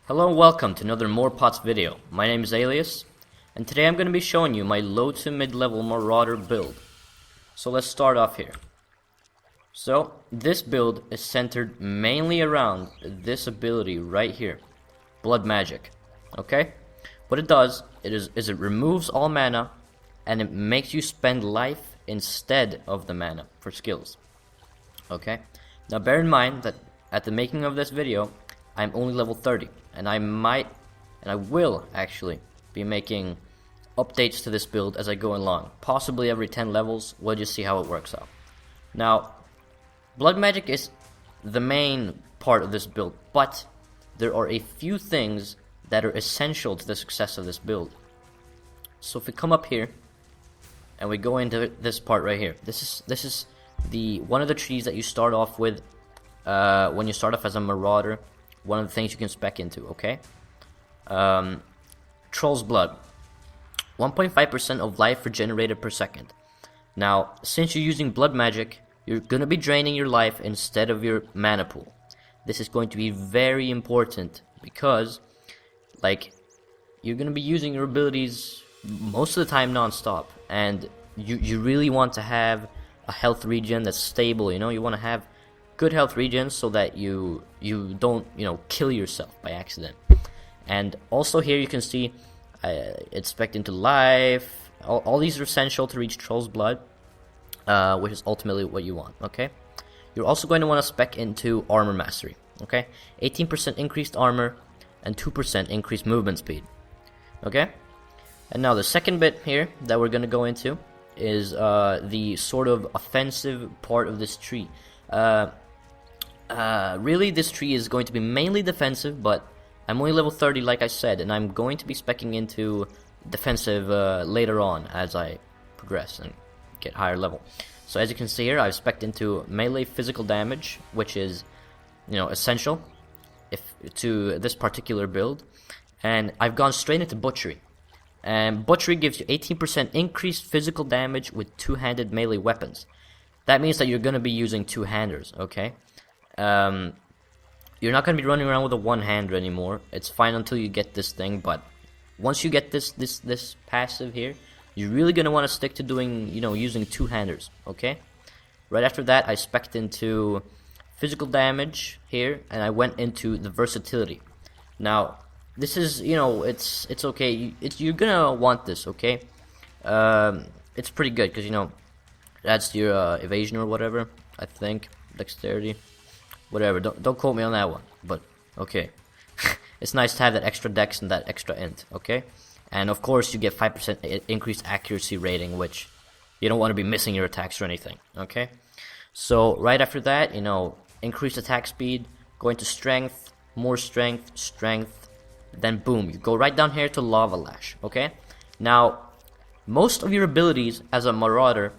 Hello and welcome to another More Pots video. My name is Aylius, and today I'm going to be showing you my low to mid-level Marauder build. So let's start off here. So this build is centered mainly around this ability right here, Blood Magic. Okay? What it does is it removes all mana and it makes you spend life instead of the mana for skills. Okay? Now bear in mind that at the making of this video, I'm only level 30, and I will actually be making updates to this build as I go along, possibly every 10 levels. We'll just see how it works out. Now, Blood Magic is the main part of this build, but there are a few things that are essential to the success of this build. So if we come up here and we go into this part right here, this is the one of the trees that you start off with when you start off as a Marauder. One of the things you can spec into, okay? Troll's Blood. 1.5% of life regenerated per second. Now, since you're using Blood Magic, you're going to be draining your life instead of your mana pool. This is going to be very important because, like, you're going to be using your abilities most of the time non-stop. And you really want to have a health regen that's stable, you know? You want to have good health regen so that you don't, kill yourself by accident. And also here you can see it's spec into life. All these are essential to reach Troll's Blood, which is ultimately what you want, okay? You're also going to want to spec into Armor Mastery, okay? 18% increased armor and 2% increased movement speed, okay? And now the second bit here that we're going to go into is the sort of offensive part of this tree. Really, this tree is going to be mainly defensive, but I'm only level 30 like I said, and I'm going to be specking into defensive later on as I progress and get higher level. So as you can see here, I've spec'd into melee physical damage, which is, essential to this particular build, and I've gone straight into butchery. And butchery gives you 18% increased physical damage with two-handed melee weapons. That means that you're going to be using two-handers, okay? You're not going to be running around with a one-hander anymore. It's fine until you get this thing, but once you get this passive here, you're really going to want to stick to doing, using two-handers, okay? Right after that, I spec'd into physical damage here, and I went into the versatility. Now, this is, it's okay. You're going to want this, okay? It's pretty good, because, adds to your evasion or whatever, I think. Dexterity. Whatever. Don't quote me on that one. But, okay. It's nice to have that extra dex and that extra int, okay? And, of course, you get 5% increased accuracy rating, which you don't want to be missing your attacks or anything, okay? So, right after that, increased attack speed, go into strength, more strength, strength, then boom, you go right down here to Lava Lash, okay? Now, most of your abilities as a Marauder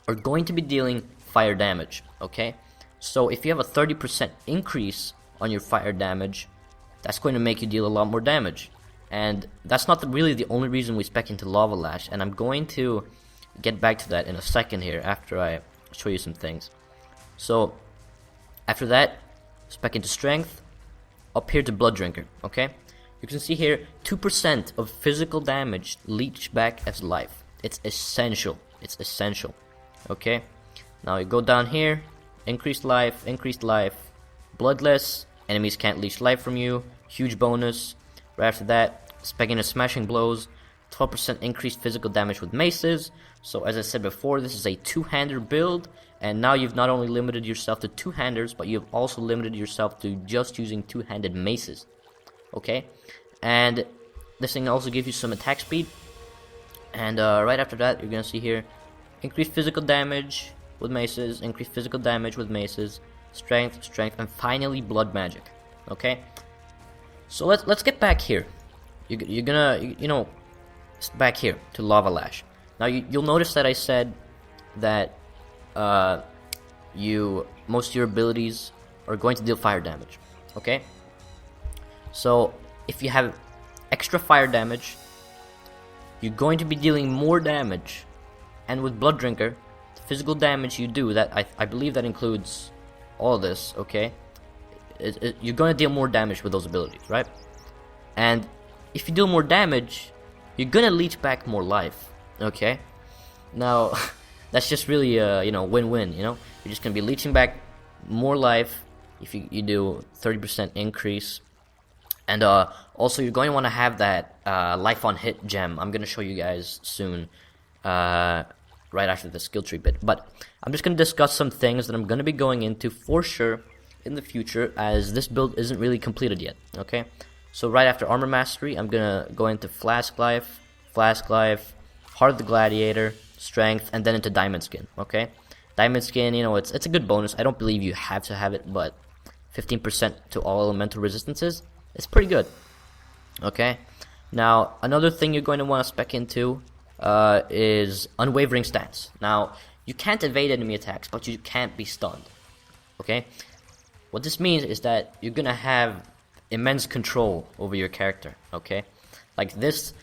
are going to be dealing fire damage, okay? So if you have a 30% increase on your fire damage, that's going to make you deal a lot more damage. And that's not really the only reason we spec into Lava Lash, and I'm going to get back to that in a second here after I show you some things. So after that, spec into Strength, up here to Blood Drinker, okay? You can see here, 2% of physical damage leech back as life. It's essential. It's essential. Okay? Now you go down here, increased life, bloodless, enemies can't leech life from you, huge bonus. Right after that, spec into Smashing Blows, 12% increased physical damage with maces. So as I said before, this is a two-hander build, and now you've not only limited yourself to two-handers, but you've also limited yourself to just using two-handed maces. Okay, and this thing also gives you some attack speed. And right after that, you're gonna see here, increased physical damage with maces, increased physical damage with maces, strength, and finally Blood Magic. Okay, so let's get back here. You're gonna, back here to Lava Lash. Now you'll notice that I said that most of your abilities are going to deal fire damage. Okay. So, if you have extra fire damage, you're going to be dealing more damage. And with Blood Drinker, the physical damage you do, that I believe that includes all of this, okay? you're gonna deal more damage with those abilities, right? And if you deal more damage, you're gonna leech back more life. Okay, now that's just really you know, win-win. You know, you're just gonna be leeching back more life if you do 30% increase, and also you're going to want to have that life on hit gem. I'm gonna show you guys soon, right after the skill tree bit. But I'm just gonna discuss some things that I'm gonna be going into for sure in the future, as this build isn't really completed yet. Okay, so right after armor mastery, I'm gonna go into flask life, heart of the gladiator, strength, and then into diamond skin. Okay, diamond skin, you know, it's a good bonus. I don't believe you have to have it, but 15% to all elemental resistances, it's pretty good. Okay, now another thing you're going to want to spec into is unwavering stance. Now, you can't evade enemy attacks, but you can't be stunned. Okay, what this means is that you're gonna have immense control over your character. Okay, like this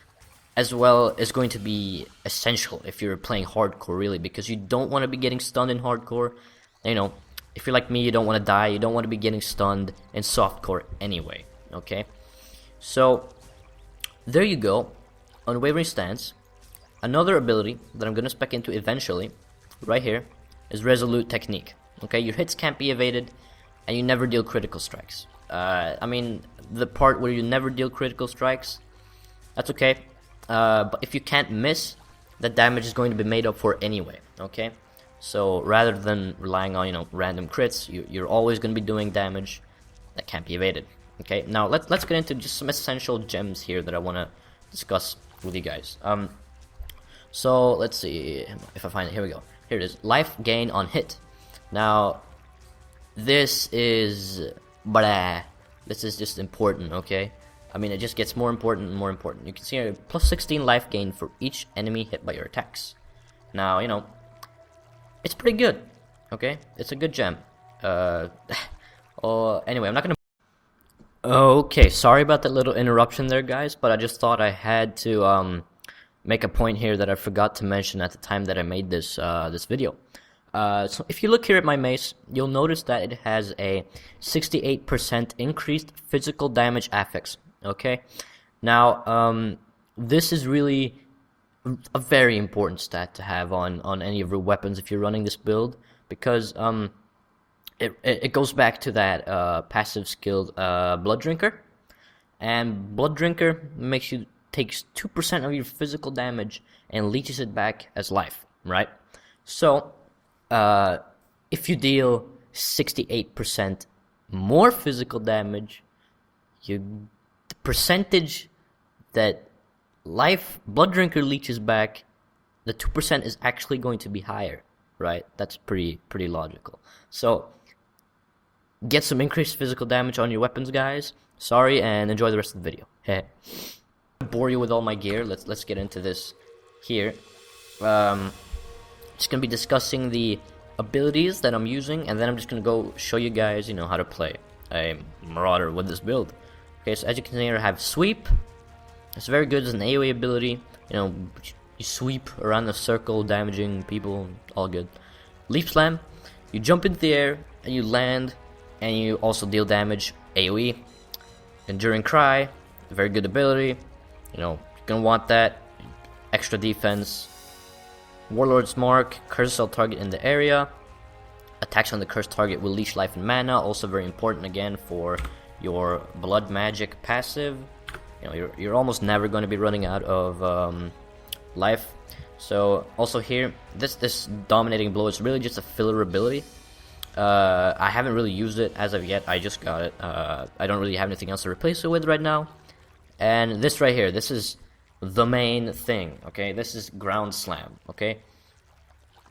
as well is going to be essential if you're playing hardcore, really, because you don't want to be getting stunned in hardcore. You know, if you're like me, you don't want to die, you don't want to be getting stunned in softcore anyway. Okay, so there you go, unwavering stance. Another ability that I'm gonna spec into eventually, right here, is resolute technique. Okay, your hits can't be evaded, and you never deal critical strikes. I mean, the part where you never deal critical strikes, that's okay. But if you can't miss, the damage is going to be made up for anyway. Okay, so rather than relying on, you know, random crits, you're always going to be doing damage that can't be evaded. Okay, now let's get into just some essential gems here that I want to discuss with you guys. So let's see if I find it. Here we go. Here it is. Life gain on hit. Now, this is just important. Okay, I mean, it just gets more important and more important. You can see here, plus 16 life gain for each enemy hit by your attacks. Now, you know, it's pretty good. Okay, it's a good gem. Anyway, I'm not gonna. Okay, sorry about that little interruption there, guys, but I just thought I had to make a point here that I forgot to mention at the time that I made this this video. So if you look here at my mace, you'll notice that it has a 68% increased physical damage affix. Okay, now this is really a very important stat to have on any of your weapons if you're running this build, because it goes back to that passive skill Blood Drinker, and Blood Drinker takes 2% of your physical damage and leeches it back as life, right? So if you deal 68% more physical damage, the percentage that Blood Drinker leeches back, the 2% is actually going to be higher, right? That's pretty logical. So get some increased physical damage on your weapons, guys. Sorry, and enjoy the rest of the video. Bore you with all my gear. Let's get into this here. Just gonna be discussing the abilities that I'm using, and then I'm just gonna go show you guys, you know, how to play a Marauder with this build. Okay, so as you can see here, I have Sweep. It's very good as an AoE ability. You know, you sweep around the circle, damaging people, all good. Leaf Slam, you jump into the air and you land, and you also deal damage, AoE. Enduring Cry, very good ability. You know, you're gonna want that. Extra defense. Warlord's Mark, curses all target in the area. Attacks on the cursed target will leech life and mana, also very important again for your blood magic passive. You know, you're almost never going to be running out of life. So also here, this dominating blow is really just a filler ability. I haven't really used it as of yet. I just got it. I don't really have anything else to replace it with right now. And this right here, this is the main thing. Okay, this is Ground Slam. Okay,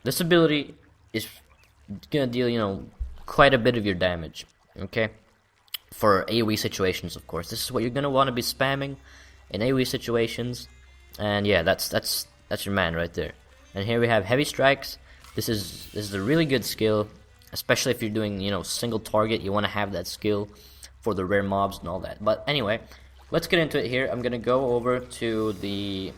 this ability is gonna deal, you know, quite a bit of your damage. Okay, for AoE situations, of course. This is what you're gonna want to be spamming in AoE situations. And yeah, that's your man right there. And here we have Heavy Strikes. This is a really good skill, especially if you're doing, you know, single target. You want to have that skill for the rare mobs and all that. But anyway, let's get into it here. I'm gonna go over to the.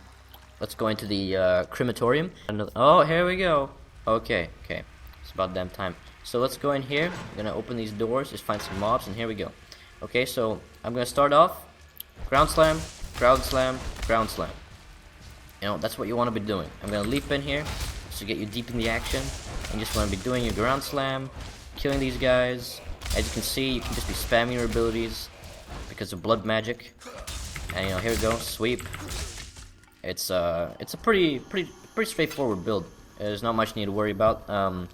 Let's go into the crematorium. Oh, here we go. Okay, it's about damn time. So let's go in here. I'm gonna open these doors, just find some mobs, and here we go. Okay, so I'm gonna start off ground slam, ground slam, ground slam. You know, that's what you want to be doing. I'm gonna leap in here to get you deep in the action, and just want to be doing your ground slam, killing these guys. As you can see, you can just be spamming your abilities because of blood magic. And you know, here we go, sweep. It's a pretty straightforward build. There's not much you need to worry about.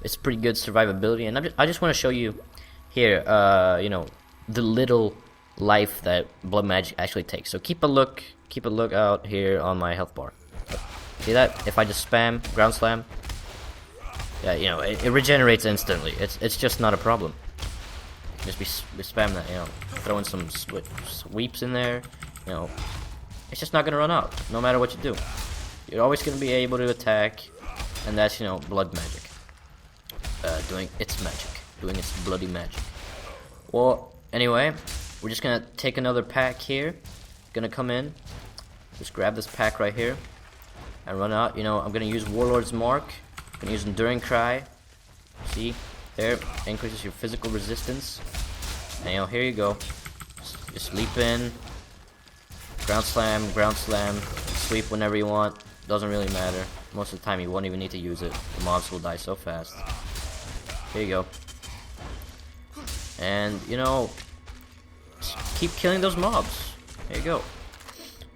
It's pretty good survivability, and I just want to show you here, you know, the little life that blood magic actually takes. So keep a look out here on my health bar. See that? If I just spam ground slam, yeah, you know, it regenerates instantly. It's just not a problem. Just be spam that, you know, throw in some sweeps in there, you know, it's just not gonna run out, no matter what you do. You're always gonna be able to attack, and that's, you know, blood magic. Doing its magic, doing its bloody magic. Well, anyway, we're just gonna take another pack here. Gonna come in, just grab this pack right here, and run out. You know, I'm gonna use Warlord's Mark. I'm gonna use Enduring Cry. See, there, increases your physical resistance. And you know, here you go. Just leap in, ground slam, sweep whenever you want. Doesn't really matter. Most of the time, you won't even need to use it. The mobs will die so fast. Here you go. And you know, keep killing those mobs. There you go.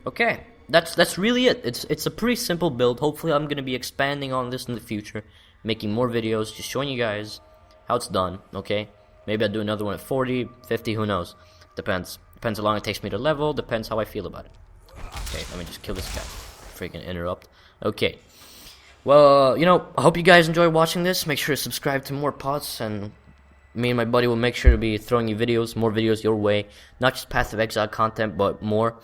Okay, that's really it. It's a pretty simple build. Hopefully I'm gonna be expanding on this in the future, making more videos, just showing you guys how it's done. Okay, maybe I'll do another one at 40, 50, who knows. Depends how long it takes me to level, depends how I feel about it. Okay, let me just kill this guy. Freaking interrupt. Okay, well, you know, I hope you guys enjoy watching this. Make sure to subscribe to more pods, and me and my buddy will make sure to be throwing you videos, more videos your way. Not just Path of Exile content, but more.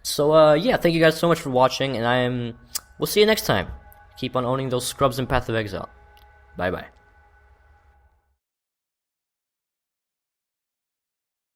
So, yeah, thank you guys so much for watching, and we'll see you next time. Keep on owning those scrubs in Path of Exile. Bye-bye.